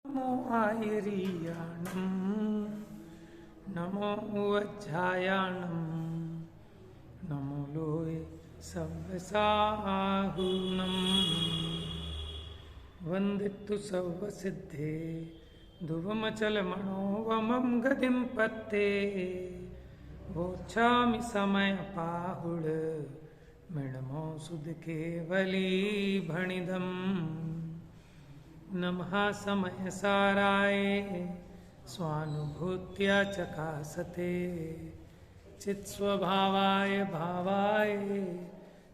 नमो आयर्याणं नमो वज्रायाणं नमो लोये सव्यसाहूनं वन्दितु सर्वसिद्धे ध्रुवमचलमणोवमं गतिं पत्ते वोच्छामि समयपाहुड मृण्मो सुधकेवली भणिदम् नमः समयसाराय स्वानुभूत्या चकासते चित्स्वभावाय भावाय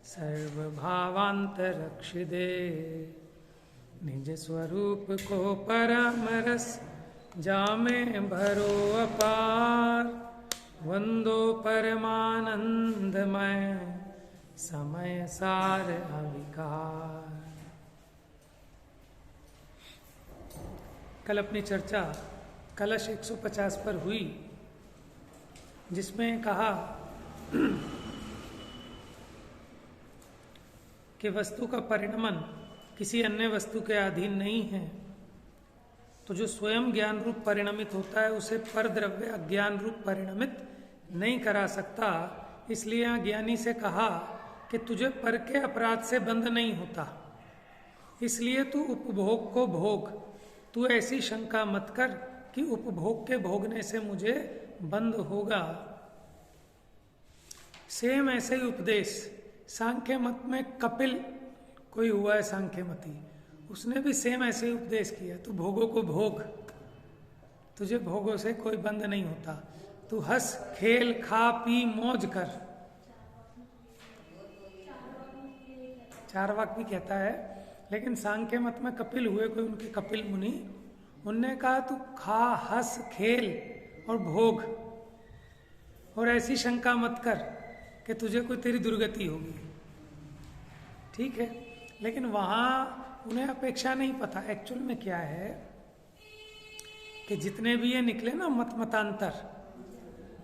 सर्वभावान्तरक्षिदे निज स्वरूप को परमरस जामे भरो अपार वंदो परमानंदमय समय सार अविकार। कल अपनी चर्चा कलश 150 पर हुई, जिसमें कहा कि वस्तु का परिणमन किसी अन्य वस्तु के अधीन नहीं है, तो जो स्वयं ज्ञान रूप परिणमित होता है उसे परद्रव्य अज्ञान रूप परिणमित नहीं करा सकता। इसलिए यहाँ ज्ञानी से कहा कि तुझे पर के अपराध से बंध नहीं होता, इसलिए तू उपभोग को भोग। तू ऐसी शंका मत कर कि उपभोग के भोगने से मुझे बंध होगा। सेम ऐसे ही उपदेश सांख्य मत में कपिल कोई हुआ है सांख्यमती, उसने भी सेम ऐसे ही उपदेश किया। तू भोगों को भोग, तुझे भोगों से कोई बंध नहीं होता। तू हंस खेल खा पी मौज कर। चारवाक भी कहता है, लेकिन सांख्य मत में कपिल हुए कोई उनके कपिल मुनि, उनने कहा तू खा हंस खेल और भोग, और ऐसी शंका मत कर कि तुझे कोई तेरी दुर्गति होगी। ठीक है, लेकिन वहां उन्हें अपेक्षा नहीं पता एक्चुअल में क्या है कि जितने भी ये निकले ना मतांतर,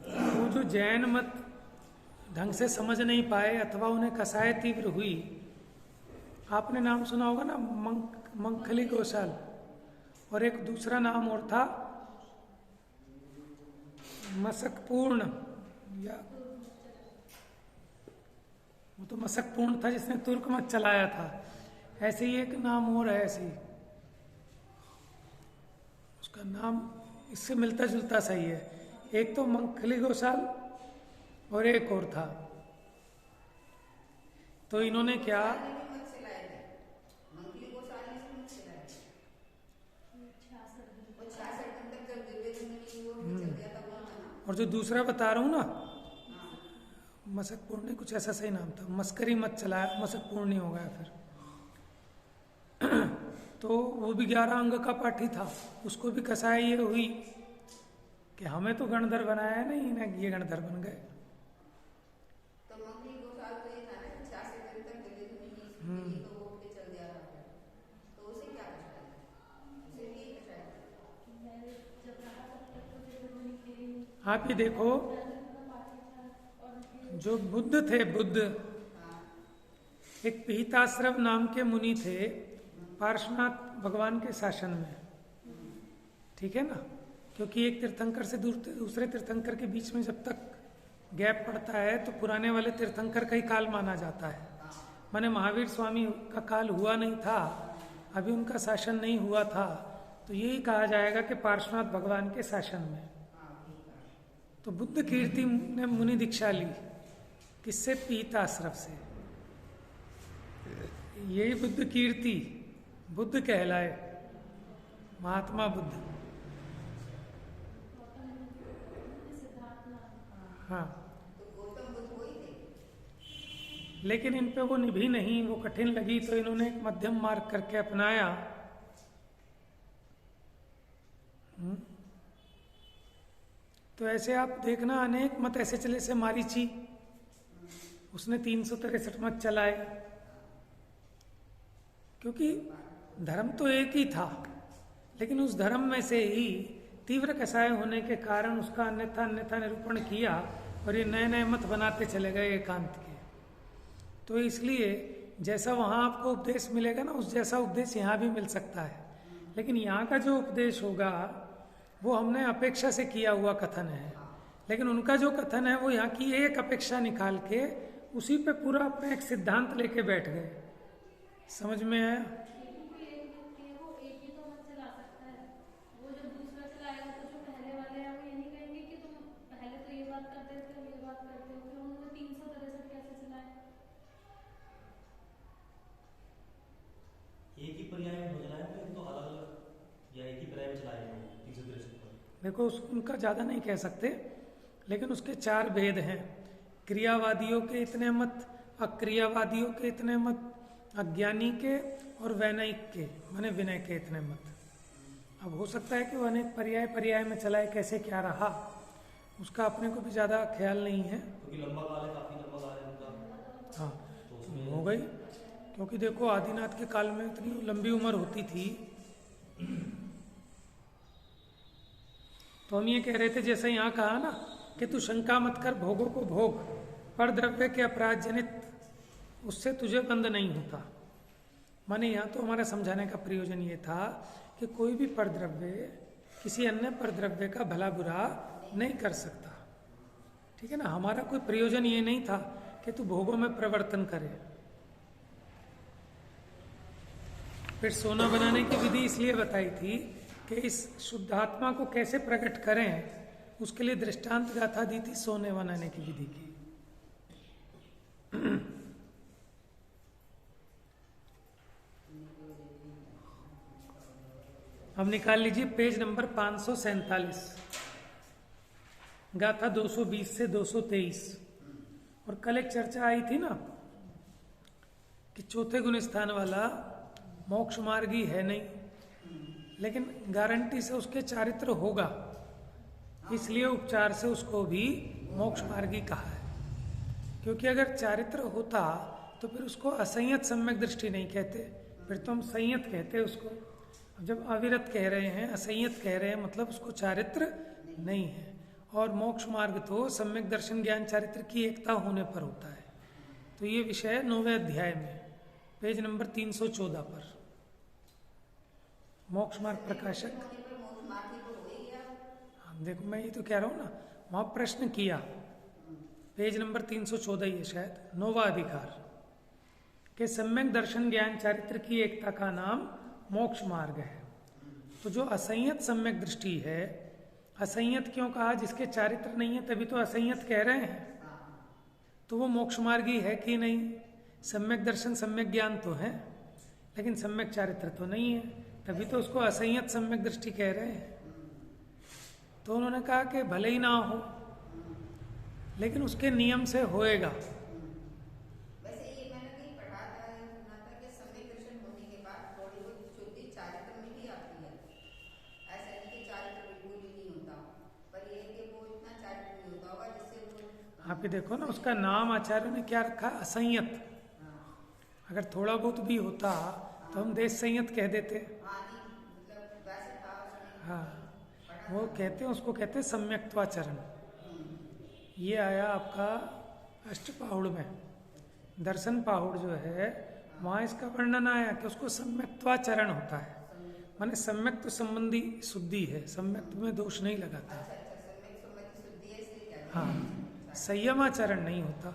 वो जो जैन मत ढंग से समझ नहीं पाए अथवा उन्हें कसाय तीव्र हुई। आपने नाम सुना होगा ना मंखली गौशाल, और एक दूसरा नाम और था मसकपूर्ण, या वो तो मसकपूर्ण था जिसने तुर्क मत चलाया था। ऐसे ही एक नाम और है, ऐसे ही उसका नाम इससे मिलता जुलता सही है। एक तो मंखली गौशाल और एक और था। तो इन्होंने क्या, और जो दूसरा बता रहा हूं ना मसकपूर्ण, कुछ ऐसा सही नाम था, मस्करी मत चलाया, मसकपूर्ण नहीं हो गया फिर। तो वो भी 11 अंग का पाठी था, उसको भी कसाई ये हुई कि हमें तो गणधर बनाया है नहीं ना, ये गणधर बन गए। आप ही देखो, जो बुद्ध थे, बुद्ध एक पीताश्रव नाम के मुनि थे पार्श्वनाथ भगवान के शासन में। ठीक है ना, क्योंकि एक तीर्थंकर से दूसरे तीर्थंकर के बीच में जब तक गैप पड़ता है तो पुराने वाले तीर्थंकर का ही काल माना जाता है। माने महावीर स्वामी का काल हुआ नहीं था, अभी उनका शासन नहीं हुआ था, तो यही कहा जाएगा कि पार्श्वनाथ भगवान के शासन में। तो बुद्ध कीर्ति ने मुनि दीक्षा ली, किससे? पीताश्रव से। यही बुद्ध कीर्ति, बुद्ध कहलाए, महात्मा बुद्ध। हाँ, लेकिन इन पे वो निभी नहीं, वो कठिन लगी, तो इन्होंने एक मध्यम मार्ग करके अपनाया। तो ऐसे आप देखना, अनेक मत ऐसे चले से मारीची, उसने 363 मत चलाए, क्योंकि धर्म तो एक ही था, लेकिन उस धर्म में से ही तीव्र कसाय होने के कारण उसका अन्यथा अन्यथा निरूपण किया, और ये नए नए मत बनाते चले गए एकांत के। तो इसलिए जैसा वहां आपको उपदेश मिलेगा ना, उस जैसा उपदेश यहाँ भी मिल सकता है। लेकिन यहाँ का जो उपदेश होगा वो हमने अपेक्षा से किया हुआ कथन है, लेकिन उनका जो कथन है वो यहाँ की एक अपेक्षा निकाल के उसी पे पूरा अपना एक सिद्धांत लेके बैठ गए। समझ में आया? एक ही पर्याय में हो चलाए तो अलग अलग, या एक ही पर्याय में चलाए 363 पर? देखो उनका ज़्यादा नहीं कह सकते, लेकिन उसके 4 भेद हैं। क्रियावादियों के इतने मत, अक्रियावादियों के इतने मत, अज्ञानी के और वैनयिक के माने विनय के इतने मत। अब हो सकता है कि वो अनेक पर्याय पर्याय में चलाए, कैसे क्या रहा उसका अपने को भी ज़्यादा ख्याल नहीं है, क्योंकि लंबा काल है, काफी लंबा काल है उनका। हाँ तो हो गई, क्योंकि देखो आदिनाथ के काल में इतनी लंबी उम्र होती थी। तो हम ये कह रहे थे, जैसे यहाँ कहा ना कि तू शंका मत कर भोगों को भोग, पर द्रव्य के अपराध जनित उससे तुझे बंध नहीं होता। माने यहाँ तो हमारा समझाने का प्रयोजन ये था कि कोई भी परद्रव्य किसी अन्य परद्रव्य का भला बुरा नहीं कर सकता। ठीक है ना, हमारा कोई प्रयोजन ये नहीं था कि तू भोगों में प्रवर्तन करे। फिर सोना बनाने की विधि इसलिए बताई थी कि इस शुद्धात्मा को कैसे प्रकट करें, उसके लिए दृष्टांत गाथा दी थी सोने बनाने की विधि की। अब निकाल लीजिए पेज नंबर 547, गाथा 220 से 223। और कल एक चर्चा आई थी ना कि चौथे गुण स्थान वाला मोक्ष मार्गी है नहीं, लेकिन गारंटी से उसके चारित्र होगा, इसलिए उपचार से उसको भी मोक्ष मार्गी कहा है। क्योंकि अगर चारित्र होता तो फिर उसको असंयत सम्यक दृष्टि नहीं कहते, फिर तो हम संयत कहते उसको। अब जब अविरत कह रहे हैं, असंयत कह रहे हैं, मतलब उसको चारित्र नहीं है। और मोक्ष मार्ग तो सम्यक दर्शन ज्ञान चारित्र की एकता होने पर होता है। तो ये विषय है 9वें अध्याय में, पेज नंबर 314 पर। मोक्ष मार्ग प्रकाशक, हाँ देखो मैं ये तो कह रहा हूँ ना, वहां प्रश्न किया, पेज नंबर 314 ही है शायद, 9वां अधिकार के सम्यक दर्शन ज्ञान चारित्र की एकता का नाम मोक्ष मार्ग है। तो जो असंयत सम्यक दृष्टि है, असंयत क्यों कहा, जिसके चारित्र नहीं है तभी तो असंयत कह रहे हैं, तो वो मोक्ष मार्गी है कि नहीं? सम्यक दर्शन सम्यक ज्ञान तो है, लेकिन सम्यक चारित्र तो नहीं है, तभी तो उसको असंयत सम्यक दृष्टि कह रहे हैं। तो उन्होंने कहा कि भले ही ना हो, लेकिन उसके नियम से होएगा। वैसे ये मैंने कहीं पढ़ा था, सुना था कि सम्यक दर्शन होने के बाद थोड़ी बहुत शुद्धि चारित्र में भी आती है। ऐसा नहीं कि चारित्र बिल्कुल ही नहीं होता, पर ये कि वो इतना चारित्र नहीं होता होगा जिससे वो। आप ही देखो ना, उसका नाम आचार्य ने क्या रखा, असंयत। अगर थोड़ा बहुत भी होता तो हम देश संयत कह देते। मतलब वैसे था उसमें। हाँ, वो कहते हैं, उसको कहते हैं सम्यक्त्वाचरण। ये आया आपका अष्टपाहुड़ में, दर्शन पाहुड़ जो है वहाँ इसका वर्णन आया कि उसको सम्यक्त्वाचरण होता है। माने सम्यक्त संबंधी शुद्धि है, सम्यक्त में दोष नहीं लगाता। हाँ, संयमाचरण नहीं होता,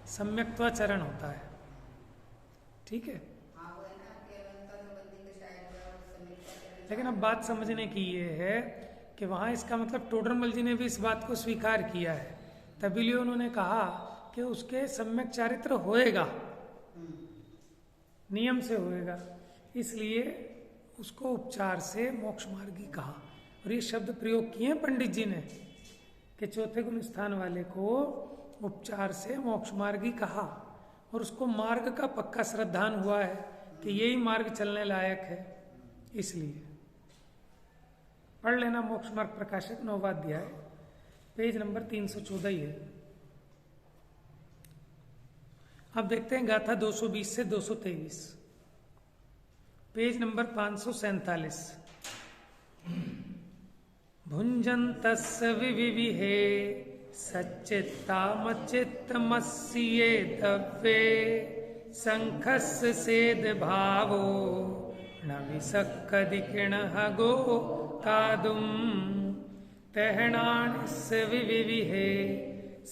सम्यक्त्वाचरण होता है। ठीक है, लेकिन अब बात समझने की ये है कि वहाँ इसका मतलब टोडरमल जी ने भी इस बात को स्वीकार किया है, तभी लिए उन्होंने कहा कि उसके सम्यक चारित्र होएगा, नियम से होएगा, इसलिए उसको उपचार से मोक्ष मार्गी कहा। और ये शब्द प्रयोग किए पंडित जी ने कि चौथे गुण स्थान वाले को उपचार से मोक्ष मार्गी कहा, और उसको मार्ग का पक्का श्रद्धान हुआ है कि यही मार्ग चलने लायक है। इसलिए पढ़ लेना मोक्ष मार्ग प्रकाशक 9वां अध्याय, पेज नंबर 314 ही है। अब देखते हैं गाथा 220 से 223, पेज नंबर 547। भुंजन्तस्य विविहे सच्चित्तामचित्तमस्ये दव्ये शंखस्य सेद भावो न विसक्कदिकिणः गो कादुं तेहणानिस विविहे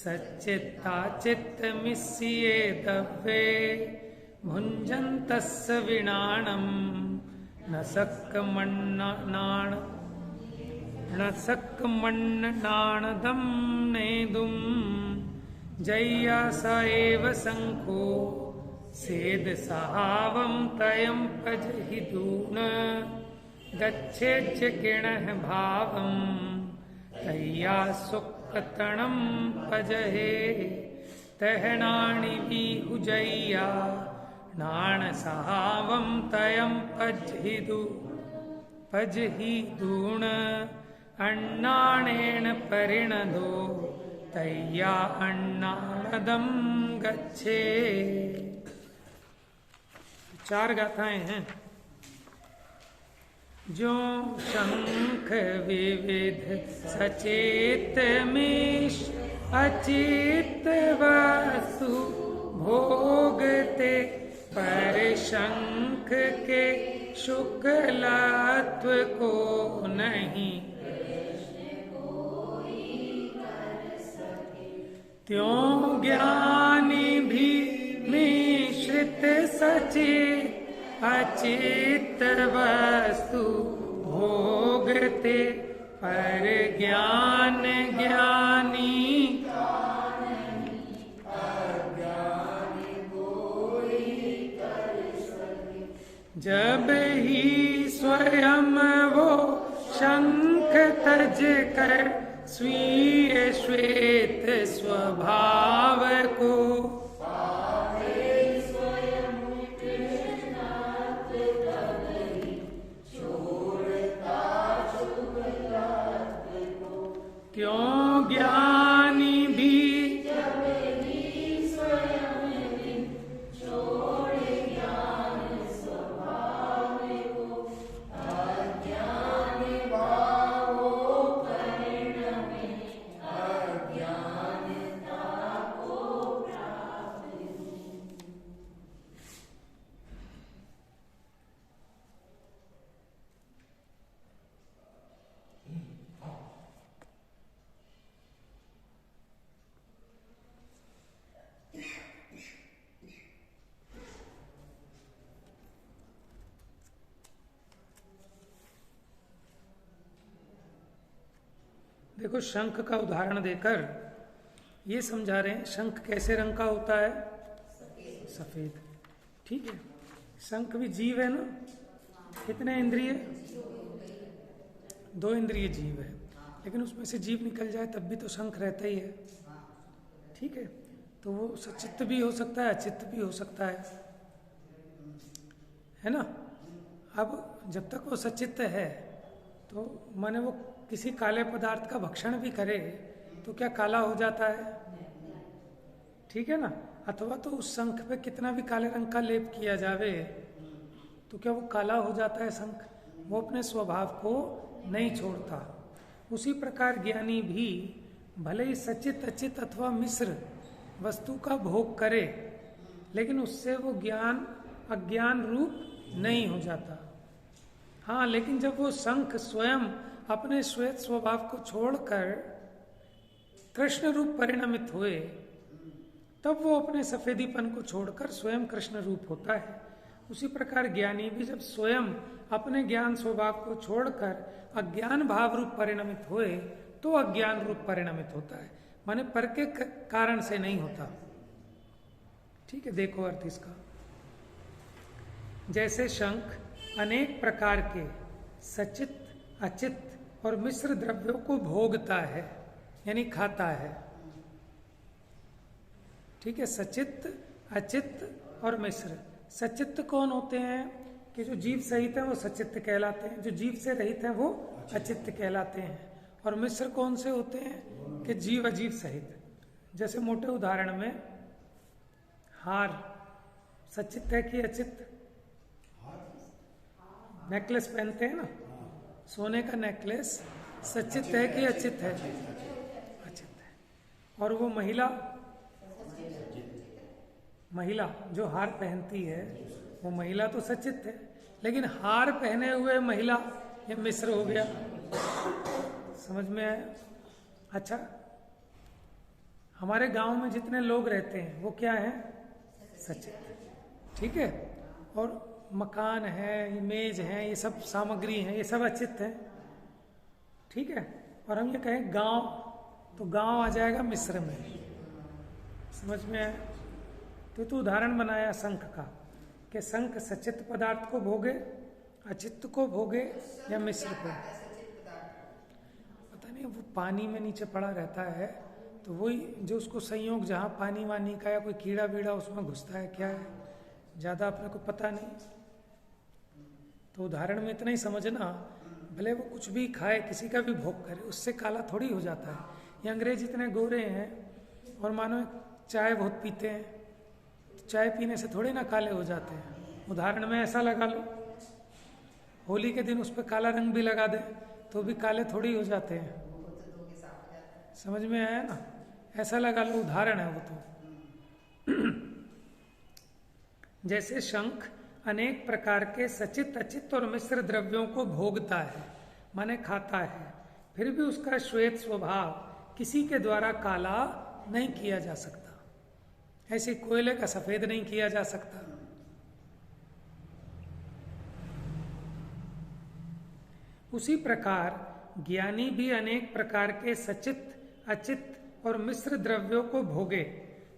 सच्चित्ताचित्तमिस्ये दव्ये भुञ्जन्तस्य विणाणं न सक्कमण्णाणदं नेदुं जय्या स एव शङ्को सेद सहावं तयं पजहि दून गच्छेच्च किणः भावं तय्या सुक्कतणं पजहे तहनाणि विहुजय्या नाण सहावं तयं पजहि दून अण्णाणेन परिणदो तय्या अण्णाणदं गच्छे। 4 गाथाएं हैं। जो शंख विविध सचेत मीश अचित वस्तु भोगते पर शंख के शुक्लत्व को नहीं त्यों ज्ञानी भी मिश्रित सचेत अचित वस्तु भोगते पर ज्ञान ज्ञानी जब ही स्वयं वो शंख तज कर स्वीय श्वेत स्वभाव को क्यों ज्ञानी भी देखो, शंख का उदाहरण देकर ये समझा रहे हैं शंख कैसे रंग का होता है, सफेद। ठीक है, शंख भी जीव है ना, कितने इंद्रिय, 2 इंद्रिय जीव है, लेकिन उसमें से जीव निकल जाए तब भी तो शंख रहता ही है। ठीक है, तो वो सचित्त भी हो सकता है, अचित्त भी हो सकता है ना। अब जब तक वो सचित्त है तो माने वो किसी काले पदार्थ का भक्षण भी करे तो क्या काला हो जाता है? ठीक है ना। अथवा तो उस शंख पे कितना भी काले रंग का लेप किया जावे तो क्या वो काला हो जाता है शंख? वो अपने स्वभाव को नहीं छोड़ता। उसी प्रकार ज्ञानी भी भले ही सचित अचित अथवा मिश्र वस्तु का भोग करे, लेकिन उससे वो ज्ञान अज्ञान रूप नहीं हो जाता। हाँ, लेकिन जब वो शंख स्वयं अपने श्वेत स्वभाव को छोड़कर कृष्ण रूप परिणमित हुए, तब वो अपने सफेदीपन को छोड़कर स्वयं कृष्ण रूप होता है। उसी प्रकार ज्ञानी भी जब स्वयं अपने ज्ञान स्वभाव को छोड़कर अज्ञान भाव रूप परिणमित हुए तो अज्ञान रूप परिणमित होता है, माने पर के कारण से नहीं होता। ठीक है, देखो अर्थ इसका। जैसे शंख अनेक प्रकार के सचित अचित और मिश्र द्रव्यों को भोगता है, यानी खाता है। ठीक है, सचित अचित और मिश्र। सचित कौन होते हैं कि जो जीव सहित हैं वो सचित कहलाते हैं, जो जीव से रहित हैं वो अचित कहलाते हैं। और मिश्र कौन से होते हैं कि जीव अजीव सहित। जैसे मोटे उदाहरण में हार सचित है कि अचित? नेकलेस पहनते हैं ना, सोने का नेकलेस सचित है कि अचित है? अचित है। और वो महिला जो हार पहनती है वो महिला तो सचित है, लेकिन हार पहने हुए महिला ये मिस्र हो गया। समझ में आया? अच्छा, हमारे गांव में जितने लोग रहते हैं वो क्या है? सचित। ठीक है। और मकान है, मेज है, ये सब सामग्री है, ये सब अचित है। ठीक है। और हम ये कहें गांव, तो गांव आ जाएगा मिस्र में। समझ में आया? तो उदाहरण बनाया शंख का कि शंख सचित पदार्थ को भोगे, अचित्त को भोगे या मिश्र को। पता नहीं, वो पानी में नीचे पड़ा रहता है, तो वही जो उसको संयोग जहाँ पानी वानी का या कोई कीड़ा वीड़ा उसमें घुसता है, क्या है, ज़्यादा अपने को पता नहीं। तो उदाहरण में इतना ही समझना, भले वो कुछ भी खाए, किसी का भी भोग करे, उससे काला थोड़ी हो जाता है। ये अंग्रेज इतने गोरे हैं और मानो चाय बहुत पीते हैं, तो चाय पीने से थोड़े ना काले हो जाते हैं। उदाहरण में ऐसा लगा लो, होली के दिन उस पर काला रंग भी लगा दे तो भी काले थोड़ी हो जाते हैं। समझ में आया ना? ऐसा लगा लो, उदाहरण है वो तो। जैसे शंख अनेक प्रकार के सचित, अचित और मिश्र द्रव्यों को भोगता है, माने खाता है, फिर भी उसका श्वेत स्वभाव किसी के द्वारा काला नहीं किया जा सकता। ऐसे कोयले का सफेद नहीं किया जा सकता। उसी प्रकार ज्ञानी भी अनेक प्रकार के सचित, अचित और मिश्र द्रव्यों को भोगे,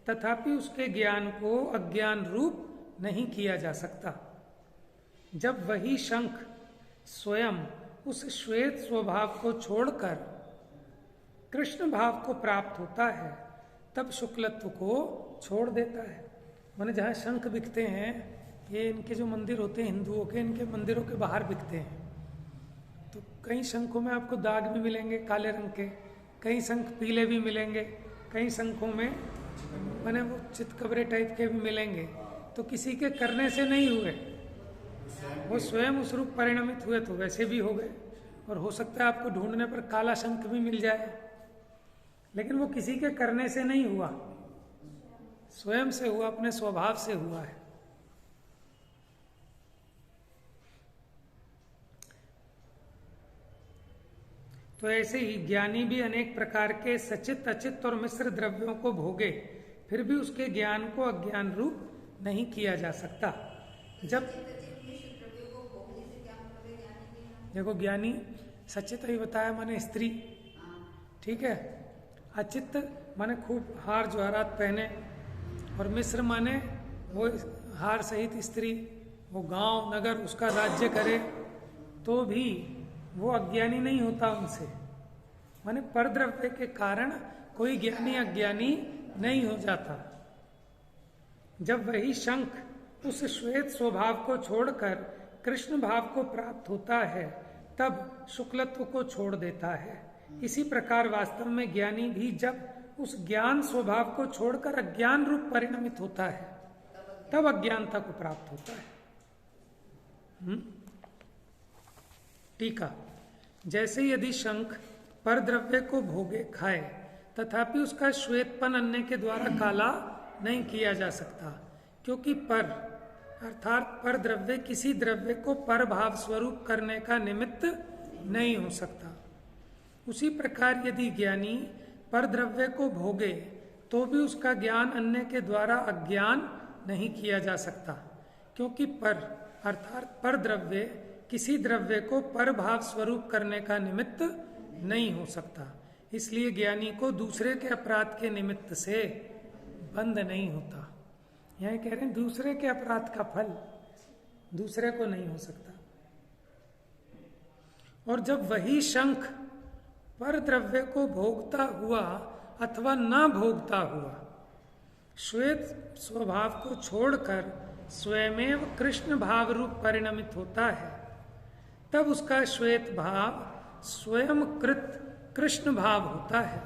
तथापि उसके ज्ञान को अज्ञान रूप नहीं किया जा सकता। जब वही शंख स्वयं उस श्वेत स्वभाव को छोड़कर कृष्ण भाव को प्राप्त होता है, तब शुक्लत्व को छोड़ देता है। माने जहाँ शंख बिकते हैं, ये इनके जो मंदिर होते हैं हिंदुओं के, इनके मंदिरों के बाहर बिकते हैं। तो कई शंखों में आपको दाग भी मिलेंगे काले रंग के, कई शंख पीले भी मिलेंगे, कई शंखों में माने वो चितकबरे टाइप के भी मिलेंगे। तो किसी के करने से नहीं हुए, वो स्वयं उस रूप परिणमित हुए तो वैसे भी हो गए। और हो सकता है आपको ढूंढने पर काला शंख भी मिल जाए, लेकिन वो किसी के करने से नहीं हुआ, स्वयं से हुआ, अपने स्वभाव से हुआ है। तो ऐसे ही ज्ञानी भी अनेक प्रकार के सचित, अचित और मिश्र द्रव्यों को भोगे, फिर भी उसके ज्ञान को अज्ञान रूप नहीं किया जा सकता। जब देखो, ज्ञानी सचित ही बताया माने स्त्री, ठीक है, अचित माने खूब हार जवाहरात पहने, और मिश्र माने वो हार सहित स्त्री, वो गांव नगर उसका राज्य करे, तो भी वो अज्ञानी नहीं होता उनसे। माने परद्रव्य के कारण कोई ज्ञानी अज्ञानी नहीं हो जाता। जब वही शंख उस श्वेत स्वभाव को छोड़कर कृष्ण भाव को प्राप्त होता है, तब शुक्लत्व को छोड़ देता है। इसी प्रकार वास्तव में ज्ञानी भी जब उस ज्ञान स्वभाव को छोड़कर अज्ञान रूप परिणमित होता है, तब अज्ञानता को प्राप्त होता है। टीका, जैसे यदि शंख परद्रव्य को भोगे खाए, तथापि उसका श्वेतपन अन्य के द्वारा काला नहीं किया जा सकता, क्योंकि पर अर्थात पर द्रव्य किसी द्रव्य को पर भाव स्वरूप करने का निमित्त नहीं हो सकता। उसी प्रकार यदि ज्ञानी पर द्रव्य को भोगे, तो भी उसका ज्ञान अन्य के द्वारा अज्ञान नहीं किया जा सकता, क्योंकि पर अर्थात पर द्रव्य किसी द्रव्य को पर भाव स्वरूप करने का निमित्त नहीं हो सकता। इसलिए ज्ञानी को दूसरे के अपराध के निमित्त से बंध नहीं होता। यह कह रहे हैं दूसरे के अपराध का फल दूसरे को नहीं हो सकता। और जब वही शंख पर द्रव्य को भोगता हुआ अथवा न भोगता हुआ श्वेत स्वभाव को छोड़कर स्वयमेव कृष्ण भाव रूप परिणमित होता है, तब उसका श्वेत भाव स्वयं कृत कृष्ण भाव होता है।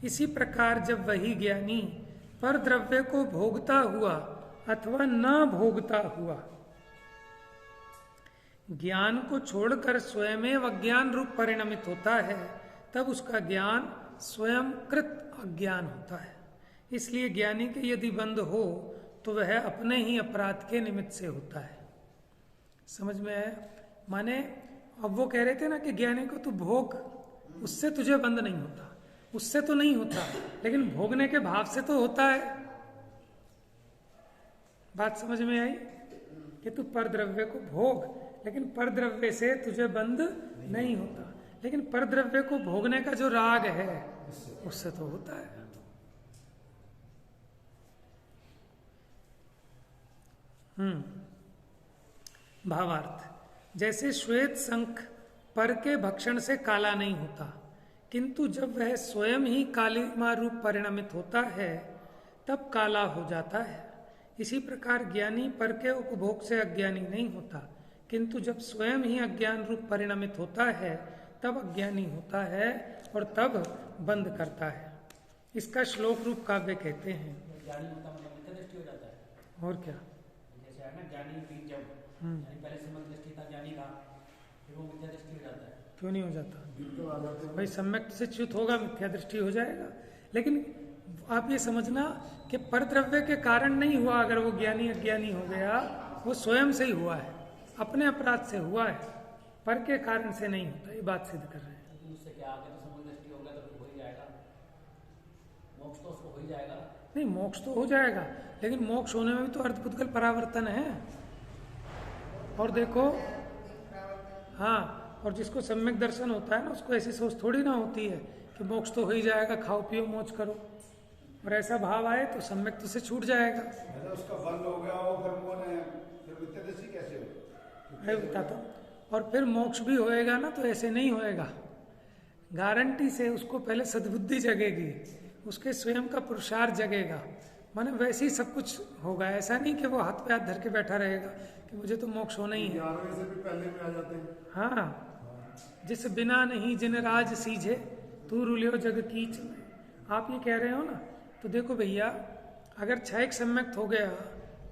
इसी प्रकार जब वही ज्ञानी पर द्रव्य को भोगता हुआ अथवा न भोगता हुआ ज्ञान को छोड़कर स्वयमेव अज्ञान रूप परिणमित होता है, तब उसका ज्ञान स्वयं कृत अज्ञान होता है। इसलिए ज्ञानी के यदि बंध हो तो वह अपने ही अपराध के निमित्त से होता है। समझ में आया? माने अब वो कह रहे थे ना कि ज्ञानी को तू भोग, उससे तुझे बंद नहीं होता, उससे तो नहीं होता, लेकिन भोगने के भाव से तो होता है। बात समझ में आई कि तू परद्रव्य को भोग, लेकिन परद्रव्य से तुझे बंद नहीं होता, लेकिन परद्रव्य को भोगने का जो राग है उससे तो होता है। भावार्थ, जैसे श्वेत शंख पर के भक्षण से काला नहीं होता, किंतु जब वह स्वयं ही कालिमा रूप परिणमित होता है तब काला हो जाता है। इसी प्रकार ज्ञानी पर के उपभोग से अज्ञानी नहीं होता, किंतु जब स्वयं ही अज्ञान रूप परिणमित होता है तब अज्ञानी होता है और तब बंद करता है। इसका श्लोक रूप काव्य कहते हैं। ज्ञानी होता मतलब मिथ्या दृष्टि हो जाता है। और क्या? जैसे है ना, ज्ञानी भी जब पहले सम्यक दृष्टि था, ज्ञानी था, फिर वो मिथ्या दृष्टि हो जाता है। क्यों नहीं हो जाता भाई? सम्यक से च्युत होगा, मिथ्या दृष्टि हो जाएगा। लेकिन आप ये समझना कि परद्रव्य के कारण नहीं हुआ। अगर वो ज्ञानी अज्ञानी हो गया, वो स्वयं से ही हुआ है, अपने अपराध से हुआ है, पर के कारण से नहीं होता। ये बात सिद्ध कर रहे हैं। उससे क्या आगे तो सम्यक दृष्टि होगा तो हो ही जाएगा, मोक्ष तो उसको हो ही जाएगा। नहीं, मोक्ष तो हो जाएगा, लेकिन मोक्ष होने में भी तो अर्धपुद्गल परावर्तन है। और देखो, हाँ, और जिसको सम्यक दर्शन होता है ना, उसको ऐसी सोच थोड़ी ना होती है कि मोक्ष तो हो ही जाएगा, खाओ पियो मौज करो। और ऐसा भाव आए तो सम्यक तो से छूट जाएगा। उसका बंद हो गया हो, फिर मिथ्या दृष्टि कैसे हो? मैं बताता हूँ। और फिर मोक्ष भी होएगा ना तो ऐसे नहीं होएगा, गारंटी से उसको पहले सद्बुद्धि जगेगी, उसके स्वयं का पुरुषार्थ जगेगा, माने वैसे ही सब कुछ होगा। ऐसा नहीं कि वो हाथ पे हाथ धर के बैठा रहेगा कि मुझे तो मोक्ष होना ही है। 11वें से भी पहले में आ जाते हैं। हाँ, जिस बिना नहीं जिन राज सीझे तू रुलियो जग कीच में। आप ये कह रहे हो ना, तो देखो भैया, अगर क्षयिक सम्यक्त हो गया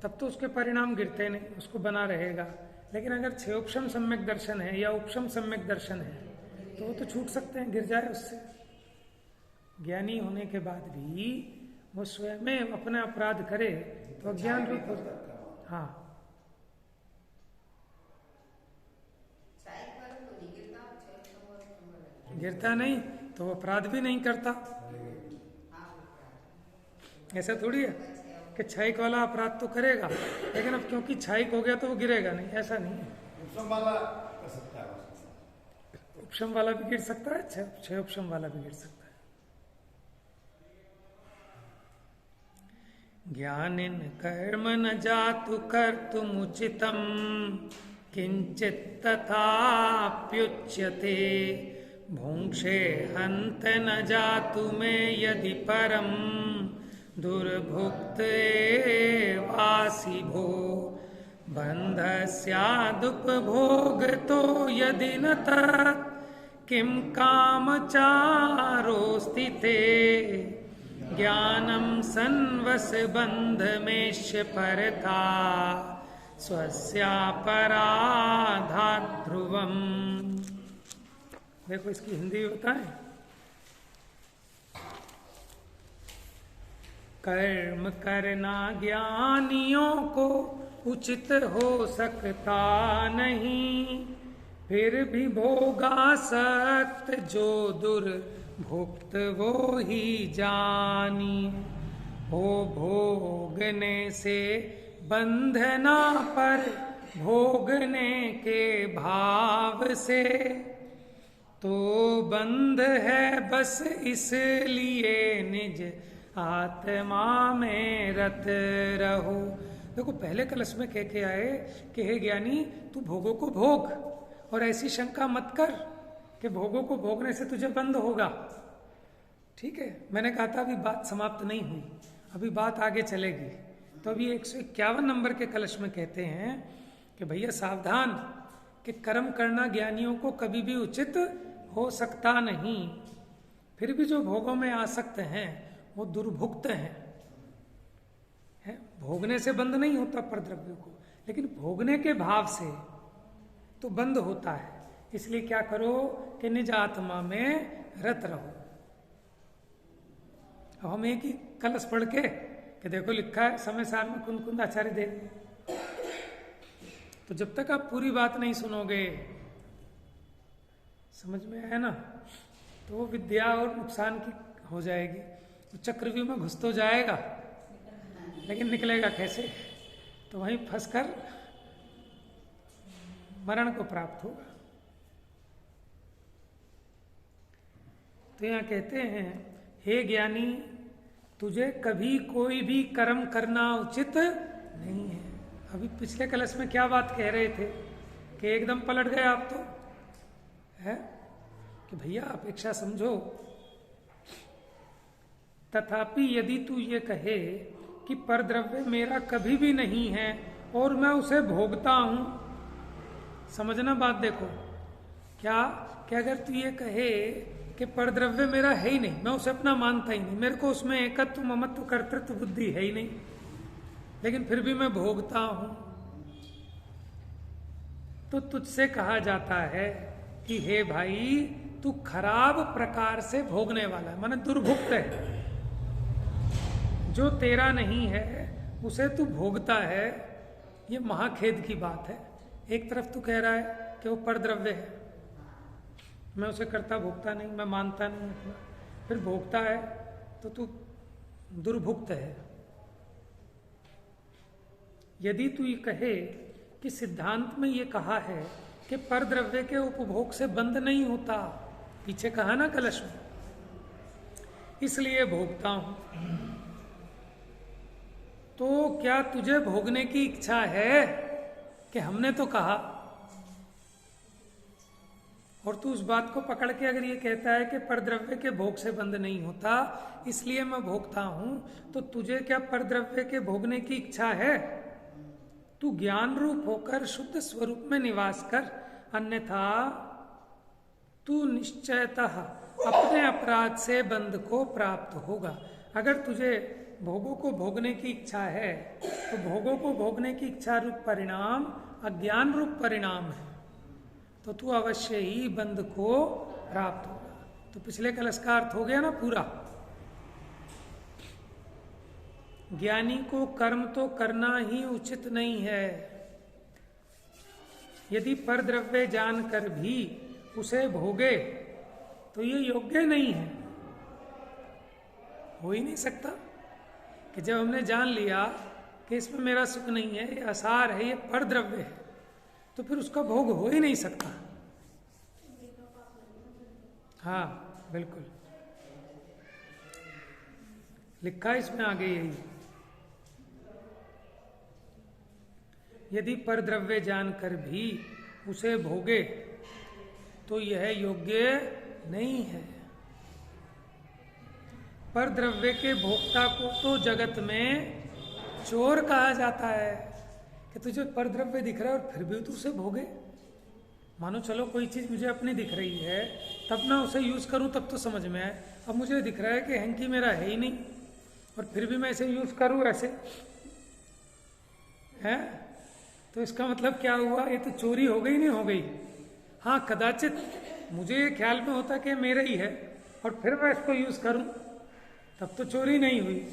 तब तो उसके परिणाम गिरते नहीं, उसको बना रहेगा। लेकिन अगर क्षयोपशम सम्यक दर्शन है या उपशम सम्यक दर्शन है तो वो तो छूट सकते हैं, गिर जाए उससे। ज्ञानी होने के बाद भी वो स्वयं में अपना अपराध करे तो अज्ञान रूप हो जाता है। हाँ, गिरता नहीं तो वो अपराध भी नहीं करता। ऐसा थोड़ी है कि क्षयिक वाला अपराध तो करेगा, लेकिन अब क्योंकि क्षयिक हो गया तो वो गिरेगा नहीं, ऐसा नहीं है। उपशम वाला कर सकता है, उपशम वाला भी गिर सकता है, क्षय उपशम वाला भी गिर सकता है। ज्ञानिन कर्म न जातु कर्तुमुचितम किंचित तथाप्युच्यते भुंक्षे हंत न जातु में यदि परम दुर्भुक्त वासी भो बंध स्यादुपभोग तो यदि न तत् किम कामचारो स्थिते ज्ञानम संवस बंध मेष्य परथा स्वस्यापराधात् ध्रुवम। देखो इसकी हिंदी बताएं। कर्म करना ज्ञानियों को उचित हो सकता नहीं, फिर भी भोगासक्त जो दुर्भुक्त वो ही जानी। हो भोगने से बंधना पर भोगने के भाव से तो बंध है बस इसलिए निज आत्मा में रत रहो। देखो पहले कलश में कह के आए कि हे ज्ञानी तू भोगों को भोग, और ऐसी शंका मत कर कि भोगों को भोगने से तुझे बंद होगा। ठीक है, मैंने कहा था अभी बात समाप्त नहीं हुई, अभी बात आगे चलेगी। तो अभी 151 नंबर के कलश में कहते हैं कि भैया सावधान कि कर्म करना ज्ञानियों को कभी भी उचित हो सकता नहीं, फिर भी जो भोगों में आसक्त हैं वो दुर्भुक्त हैं। भोगने से बंद नहीं होता परद्रव्य को, लेकिन भोगने के भाव से तो बंद होता है। इसलिए क्या करो कि निज आत्मा में रत रहो। अब हम एक ही कलश पढ़ के कि देखो लिखा है समय सार में कुंद कुंद आचार्य देव, तो जब तक आप पूरी बात नहीं सुनोगे, समझ में आया ना, तो वो विद्या और नुकसान की हो जाएगी। तो चक्रव्यूह में घुस तो जाएगा लेकिन निकलेगा कैसे? तो वहीं फंसकर मरण को प्राप्त होगा। तो यहाँ कहते हैं, हे ज्ञानी, तुझे कभी कोई भी कर्म करना उचित नहीं है। अभी पिछले कलश में क्या बात कह रहे थे कि एकदम पलट गए आप तो, है कि भैया अपेक्षा समझो। तथापि यदि तू ये कहे कि परद्रव्य मेरा कभी भी नहीं है और मैं उसे भोगता हूं, समझना बात देखो, क्या अगर तू ये कहे कि परद्रव्य मेरा है ही नहीं, मैं उसे अपना मानता ही नहीं, मेरे को उसमें एकत्व ममत्व कर्तृत्व बुद्धि है ही नहीं, लेकिन फिर भी मैं भोगता हूं, तो तुझसे कहा जाता है कि हे भाई, तू खराब प्रकार से भोगने वाला है, माने दुर्भुक्त है। जो तेरा नहीं है उसे तू भोगता है, ये महाखेद की बात है। एक तरफ तू कह रहा है कि वो परद्रव्य है, मैं उसे करता भोगता नहीं, मैं मानता नहीं अपना, फिर भोगता है तो तू दुर्भुक्त है। यदि तू ये कहे कि सिद्धांत में ये कहा है कि परद्रव्य के उपभोग से बंद नहीं होता, पीछे कहा ना कलश में, इसलिए भोगता हूं, तो क्या तुझे भोगने की इच्छा है? कि हमने तो कहा, और तू उस बात को पकड़ के अगर ये कहता है कि परद्रव्य के भोग से बंद नहीं होता इसलिए मैं भोगता हूं, तो तुझे क्या परद्रव्य के भोगने की इच्छा है? तू ज्ञान रूप होकर शुद्ध स्वरूप में निवास कर, अन्यथा तू निश्चयतः अपने अपराध से बंध को प्राप्त होगा। अगर तुझे भोगों को भोगने की इच्छा है तो भोगों को भोगने की इच्छा रूप परिणाम अज्ञान रूप परिणाम है, तो तू अवश्य ही बंध को प्राप्त होगा। तो पिछले कलश का अर्थ हो गया ना पूरा। ज्ञानी को कर्म तो करना ही उचित नहीं है, यदि परद्रव्य जानकर भी उसे भोगे तो ये योग्य नहीं है, हो ही नहीं सकता कि जब हमने जान लिया कि इसमें मेरा सुख नहीं है, ये आसार है, ये परद्रव्य है, तो फिर उसका भोग हो ही नहीं सकता। हाँ बिल्कुल, लिखा इसमें आगे यही, यदि परद्रव्य जानकर भी उसे भोगे तो यह योग्य नहीं है। परद्रव्य के भोक्ता को तो जगत में चोर कहा जाता है कि तुझे परद्रव्य दिख रहा है और फिर भी तू उसे भोगे। मानो चलो कोई चीज मुझे अपनी दिख रही है, तब मैं उसे यूज करूं तब तो समझ में आए, अब मुझे दिख रहा है कि हैंकी मेरा है ही नहीं और फिर भी मैं इसे यूज करूं ऐसे, है तो इसका मतलब क्या हुआ? ये तो चोरी हो गई, नहीं हो गई? हाँ, कदाचित मुझे ये ख्याल में होता कि मेरा ही है और फिर मैं इसको यूज करूं तब तो चोरी नहीं हुई,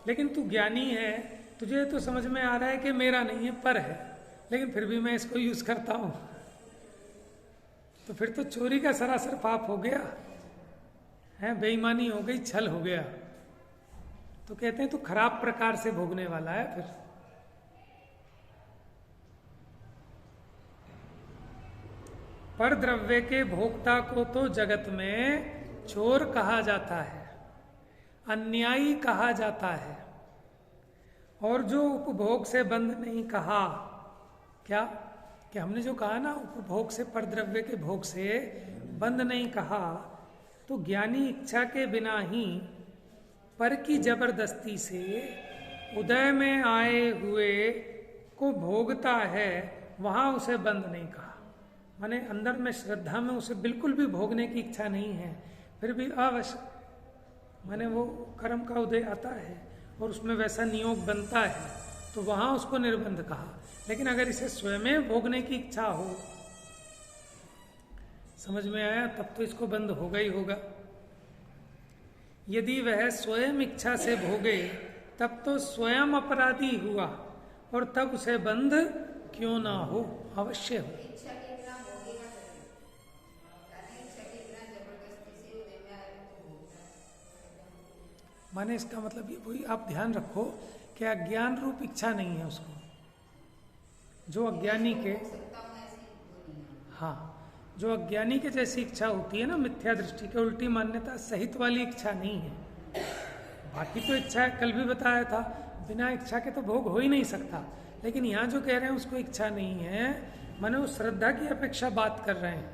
लेकिन तू ज्ञानी है, तुझे तो समझ में आ रहा है कि मेरा नहीं है, पर है, लेकिन फिर भी मैं इसको यूज करता हूं, तो फिर तो चोरी का सरासर पाप हो गया है, बेईमानी हो गई, छल हो गया। तो कहते हैं तू खराब प्रकार से भोगने वाला है। फिर परद्रव्य के भोक्ता को तो जगत में चोर कहा जाता है, अन्यायी कहा जाता है, और जो उपभोग से बंद नहीं कहा, क्या कि हमने जो कहा ना उपभोग से, परद्रव्य के भोग से बंद नहीं कहा, तो ज्ञानी इच्छा के बिना ही पर की जबरदस्ती से उदय में आए हुए को भोगता है, वहां उसे बंद नहीं कहा। माने अंदर में श्रद्धा में उसे बिल्कुल भी भोगने की इच्छा नहीं है, फिर भी अवश्य माने वो कर्म का उदय आता है और उसमें वैसा नियोग बनता है, तो वहां उसको निर्बंध कहा। लेकिन अगर इसे स्वयं भोगने की इच्छा हो, समझ में आया, तब तो इसको बंद होगा ही होगा। यदि वह स्वयं इच्छा से भोगे तब तो स्वयं अपराधी हुआ और तब उसे बंद क्यों ना हो, अवश्य हो। इच्छा के बिना भोगे ना करें, यानी इच्छा के बिना जबरदस्ती से उदय में आए तो भोगता है। माने इसका मतलब ये वही आप ध्यान रखो कि अज्ञान रूप इच्छा नहीं है उसको, जो अज्ञानी के, भोग सकता हूँ ऐसी वो नहीं है। हाँ, जो अज्ञानी के जैसी इच्छा होती है ना, मिथ्या दृष्टि के उल्टी मान्यता सहित वाली इच्छा नहीं है। बाकी तो इच्छा कल भी बताया था, बिना इच्छा के तो भोग हो ही नहीं सकता, लेकिन यहाँ जो कह रहे हैं उसको इच्छा नहीं है, माने वो श्रद्धा की अपेक्षा बात कर रहे हैं।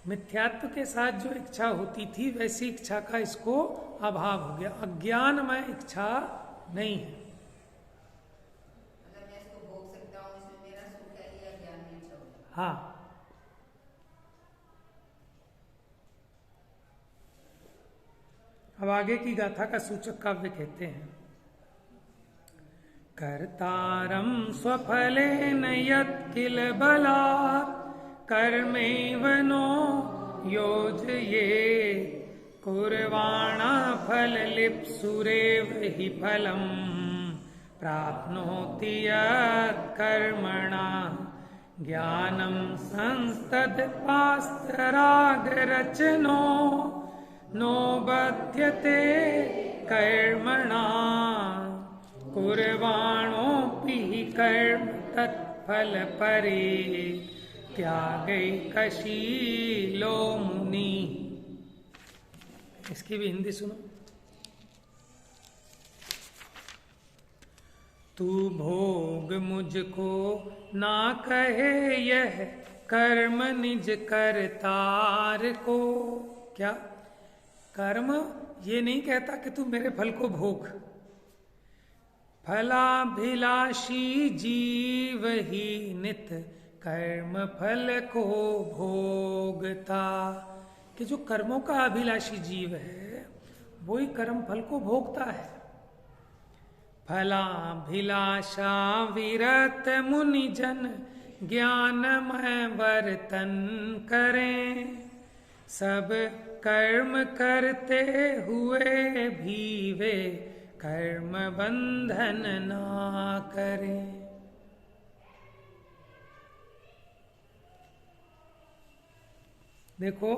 मिथ्यात्व के साथ जो इच्छा होती थी वैसी इच्छा का इसको अभाव हो गया, अज्ञानमय इच्छा नहीं है। मतलब मैं इसको भोग सकता हूँ, इसमें मेरा सुख है, ये अज्ञान में इच्छा होती है। हाँ, अब आगे की गाथा का सूचक काव्य कहते हैं, कर्तारं स्वफलेन यत् किल बलात् कर्मैव नो योजये कुर्वाणा फललिप्सुरेव हि फलं प्राप्नोति यत् कर्मणा ज्ञानं संस्तदपास्तरागरचनो नो बध्यते कर्मणा कुर्वाणोऽपि कर्म तत्फल परे त्यागैकशीलो मुनि। इसकी भी हिंदी सुनो। तू भोग मुझको ना कहे यह कर्म निज करतार को। क्या कर्म ये नहीं कहता कि तू मेरे फल को भोग। फलाभिलाषी जीव ही नित कर्म फल को भोगता, कि जो कर्मों का अभिलाषी जीव है वही कर्म फल को भोगता है। फलाभिलाषा विरत मुनि जन ज्ञानमय वर्तन करें, सब कर्म करते हुए भी वे कर्म बंधन ना करें। देखो,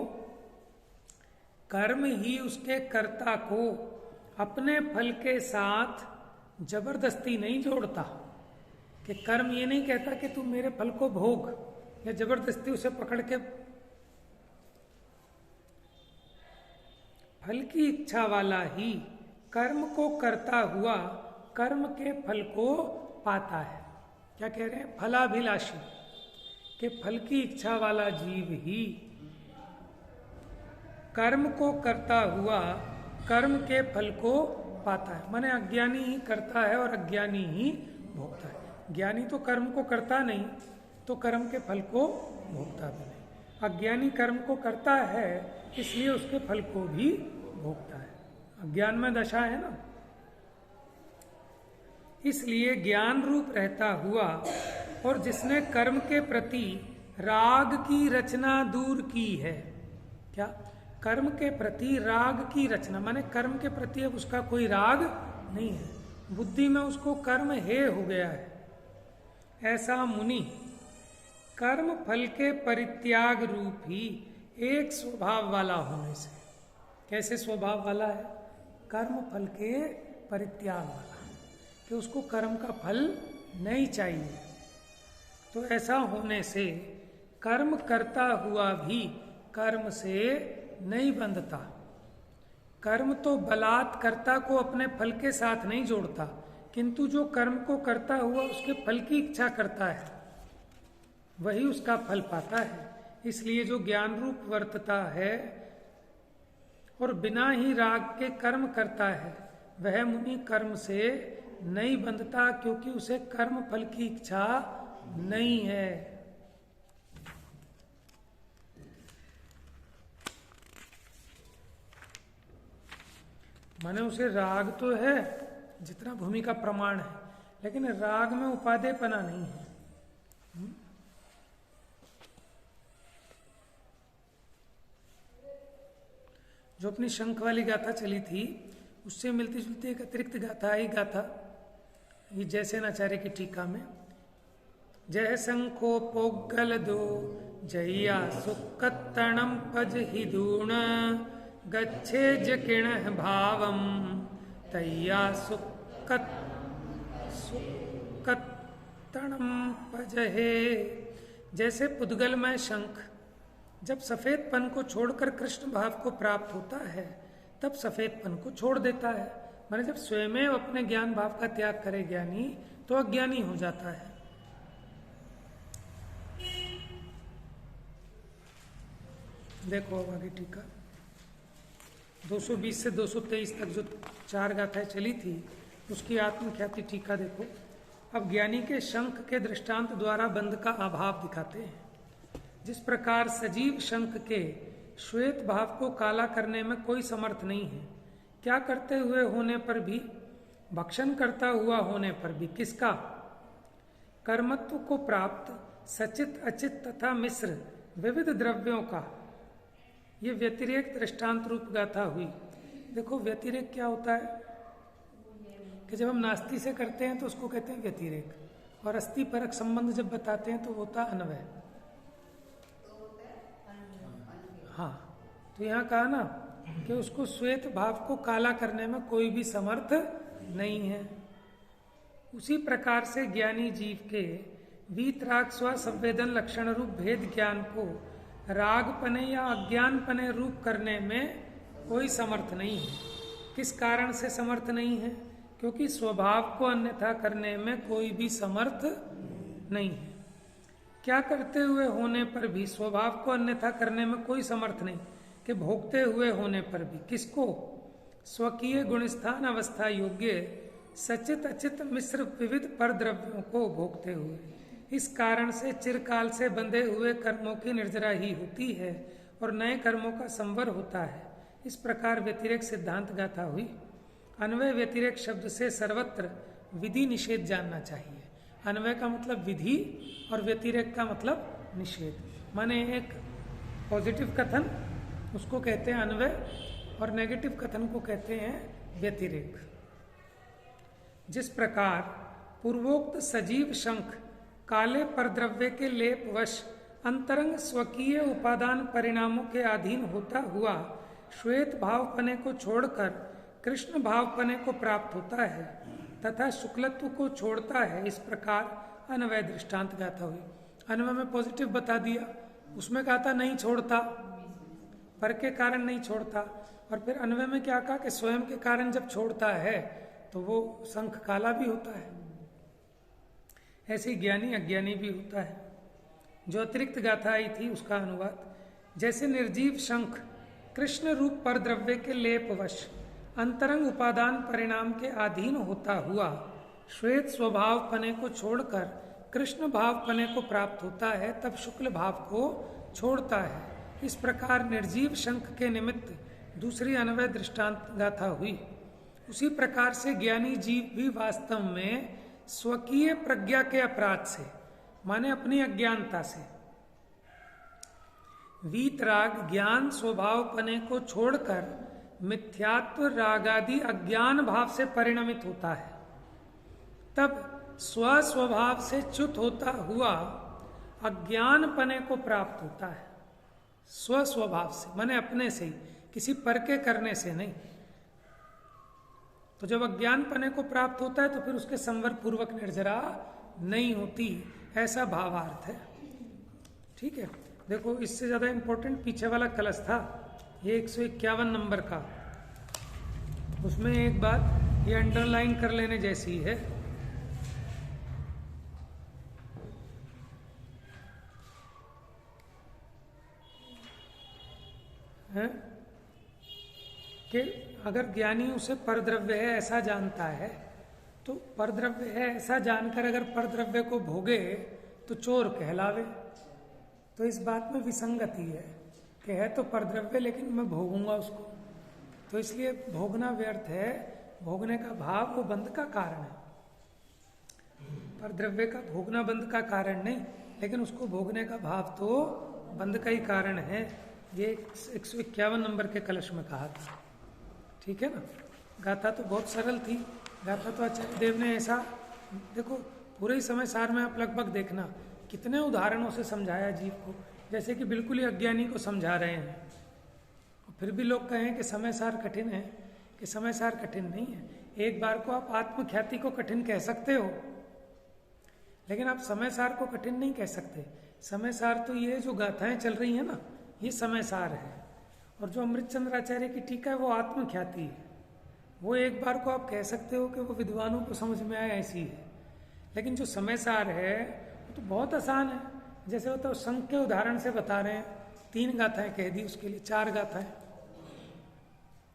कर्म ही उसके कर्ता को अपने फल के साथ जबरदस्ती नहीं जोड़ता, कि कर्म ये नहीं कहता कि तू मेरे फल को भोग, या जबरदस्ती उसे पकड़ के फल की इच्छा वाला ही कर्म को करता हुआ कर्म के फल को पाता है। क्या कह रहे हैं? फलाभिलाषी, के फल की इच्छा वाला जीव ही कर्म को करता हुआ कर्म के फल को पाता है। माने अज्ञानी ही करता है और अज्ञानी ही भोगता है। ज्ञानी तो कर्म को करता नहीं, तो कर्म के फल को भोगता भी नहीं। अज्ञानी कर्म को करता है, इसलिए उसके फल को भी भोगता है। अज्ञान में दशा है ना, इसलिए ज्ञान रूप रहता हुआ और जिसने कर्म के प्रति राग की रचना दूर की है। क्या? कर्म के प्रति राग की रचना, माने कर्म के प्रति अब उसका कोई राग नहीं है, बुद्धि में उसको कर्म हे हो गया है। ऐसा मुनि कर्म फल के परित्याग रूप ही एक स्वभाव वाला होने से, कैसे स्वभाव वाला है? कर्म फल के परित्याग वाला, कि उसको कर्म का फल नहीं चाहिए। तो ऐसा होने से कर्म करता हुआ भी कर्म से नहीं बंधता। कर्म तो बलात्कर्ता को अपने फल के साथ नहीं जोड़ता, किंतु जो कर्म को करता हुआ उसके फल की इच्छा करता है वही उसका फल पाता है। इसलिए जो ज्ञान रूप वर्तता है और बिना ही राग के कर्म करता है, वह मुनि कर्म से नहीं बंधता, क्योंकि उसे कर्म फल की इच्छा नहीं है। माने उसे राग तो है जितना भूमि का प्रमाण है, लेकिन राग में उपादेयपना नहीं है। जो अपनी शंख वाली गाथा चली थी उससे मिलती जुलती एक अतिरिक्त गाथा आई गाथा, ये जयसेनाचार्य की टीका में, जय शंखो पोगल दो जया सुकत्तणम पज हिदूण गच्छे जकिण भावम तैया सुकत्तणम पजहे। जैसे पुद्गल में शंख जब सफेदपन को छोड़कर कृष्ण भाव को प्राप्त होता है तब सफेदपन को छोड़ देता है। माने जब स्वयं अपने ज्ञान भाव का त्याग करे ज्ञानी तो अज्ञानी हो जाता है। देखो अब आगे टीका 220 से 223 तक जो 4 गाथाएं चली थी उसकी आत्मख्याति टीका देखो। अब ज्ञानी के शंख के दृष्टांत द्वारा बंध का अभाव दिखाते हैं। जिस प्रकार सजीव शंख के श्वेत भाव को काला करने में कोई समर्थ नहीं है, क्या करते हुए होने पर भी, भक्षण करता हुआ होने पर भी, किसका? कर्मत्व को प्राप्त सचित अचित तथा मिश्र विविध द्रव्यों का। ये व्यतिरेक दृष्टांत रूप गाथा हुई। देखो व्यतिरेक क्या होता है कि जब हम नास्ति से करते हैं तो उसको कहते हैं व्यतिरेक, और अस्थि परक संबंध जब बताते हैं तो होता अन्वय। हाँ, तो यहाँ कहा ना कि उसको श्वेत भाव को काला करने में कोई भी समर्थ नहीं है। उसी प्रकार से ज्ञानी जीव के वीतराग स्व संवेदन लक्षण रूप भेद ज्ञान को रागपने या अज्ञानपने रूप करने में कोई समर्थ नहीं है। किस कारण से समर्थ नहीं है? क्योंकि स्वभाव को अन्यथा करने में कोई भी समर्थ नहीं है। क्या करते हुए होने पर भी स्वभाव को अन्यथा करने में कोई समर्थ नहीं, कि भोगते हुए होने पर भी किसको? स्वकीय गुणस्थान अवस्था योग्य सचित अचित मिश्र विविध पर द्रव्यों को भोगते हुए। इस कारण से चिरकाल से बंधे हुए कर्मों की निर्जरा ही होती है और नए कर्मों का संवर होता है। इस प्रकार व्यतिरेक सिद्धांत गाथा हुई। अन्वय व्यतिरेक शब्द से सर्वत्र विधि निषेध जानना चाहिए। अन्वय का मतलब विधि और व्यतिरेक का मतलब निषेध। माने एक पॉजिटिव कथन उसको कहते हैं अन्वय और नेगेटिव कथन को कहते हैं व्यतिरेक। जिस प्रकार पूर्वोक्त सजीव शंख काले परद्रव्य के लेप वश अंतरंग स्वकीय उपादान परिणामों के अधीन होता हुआ श्वेत भावपने को छोड़कर कृष्ण भावपने को प्राप्त होता है तथा शुक्लत्व को छोड़ता है, इस प्रकार अन्वय दृष्टांत गाथा हुई। अन्वय में पॉजिटिव बता दिया, उसमें कहा था नहीं छोड़ता, पर के कारण नहीं छोड़ता, और फिर अन्वय में क्या कहा कि स्वयं के कारण जब छोड़ता है तो वो शंख काला भी होता है। ऐसे ही ज्ञानी अज्ञानी भी होता है। जो अतिरिक्त गाथा आई थी उसका अनुवाद, जैसे निर्जीव शंख कृष्ण रूप पर द्रव्य के लेपवश अंतरंग उपादान परिणाम के अधीन होता हुआ श्वेत स्वभाव पने को छोड़कर कृष्ण भाव पने को प्राप्त होता है, तब शुक्ल भाव को छोड़ता है। इस प्रकार निर्जीव शंख के निमित्त दूसरी अन्वय दृष्टांत गाथा हुई। उसी प्रकार से ज्ञानी जीव भी वास्तव में स्वकीय प्रज्ञा के अपराध से, माने अपनी अज्ञानता से, वीतराग ज्ञान स्वभाव पने को छोड़कर मिथ्यात्व रागादि अज्ञान भाव से परिणमित होता है। तब स्वस्वभाव से च्युत होता हुआ अज्ञान पने को प्राप्त होता है। स्वस्वभाव से माने अपने से ही, किसी पर के करने से नहीं। तो जब अज्ञान पने को प्राप्त होता है तो फिर उसके संवर पूर्वक निर्जरा नहीं होती, ऐसा भावार्थ है। ठीक है, देखो इससे ज्यादा इंपॉर्टेंट पीछे वाला कलश था, ये 151 नंबर का। उसमें एक बात ये अंडरलाइन कर लेने जैसी है, कि अगर ज्ञानी उसे परद्रव्य है ऐसा जानता है, तो परद्रव्य है ऐसा जानकर अगर परद्रव्य को भोगे तो चोर कहलावे। तो इस बात में विसंगति है कि है तो परद्रव्य लेकिन मैं भोगूंगा उसको, तो इसलिए भोगना व्यर्थ है। भोगने का भाव वो बंध का कारण है, परद्रव्य का भोगना बंध का कारण नहीं, लेकिन उसको भोगने का भाव तो बंध का ही कारण है। ये 151 नंबर के कलश में कहा था। ठीक है ना। गाथा तो बहुत सरल थी, गाथा तो आचार्य देव ने ऐसा देखो पूरे ही समय सार में आप लगभग देखना कितने उदाहरणों से समझाया जीव को, जैसे कि बिल्कुल ही अज्ञानी को समझा रहे हैं। फिर भी लोग कहें कि समय सार कठिन है, कि समय सार कठिन नहीं है। एक बार को आप आत्मख्याति को कठिन कह सकते हो, लेकिन आप समय सार को कठिन नहीं कह सकते। समय सार तो ये जो गाथाएं चल रही है ना, ये समय सार है। और जो अमृत चंद्राचार्य की टीका है वो आत्मख्याति है। वो एक बार को आप कह सकते हो कि वो विद्वानों को समझ में आए ऐसी है। लेकिन जो समय सार है वो तो बहुत आसान है। जैसे वो तो संघ के उदाहरण से बता रहे हैं, 3 गाथाएं कह दी, उसके लिए 4 गाथाएं।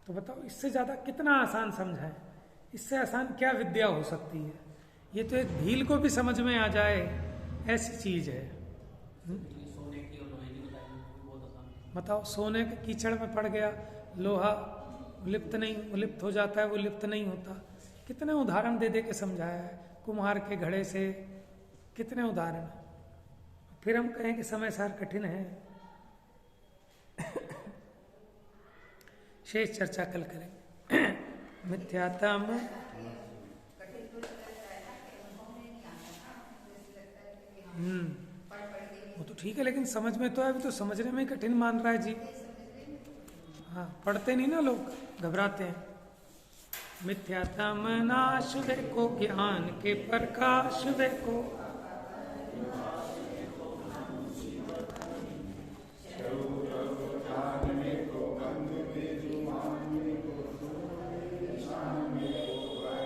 तो बताओ इससे ज्यादा कितना आसान समझाएं? इससे आसान क्या विद्या हो सकती है? ये तो एक भील को भी समझ में आ जाए ऐसी चीज है। सोने की और लोहे की बताई बहुत आसान। बताओ, सोने के कीचड़ में पड़ गया, लोहा लिप्त नहीं, वो लिप्त हो जाता है, वो लिप्त नहीं होता। कितने उदाहरण दे दे के समझाया है। कुम्हार के घड़े से कितने उदाहरण। फिर हम कहें कि समय सार कठिन है। शेष चर्चा कल करेंगे। मिथ्यात्म वो तो ठीक है, लेकिन समझ में तो है। अभी तो समझने में ही कठिन मान रहा है जी। हाँ, पढ़ते नहीं ना लोग, घबराते हैं। मिथ्यात्म नाश देखो, ज्ञान के प्रकाश देखो।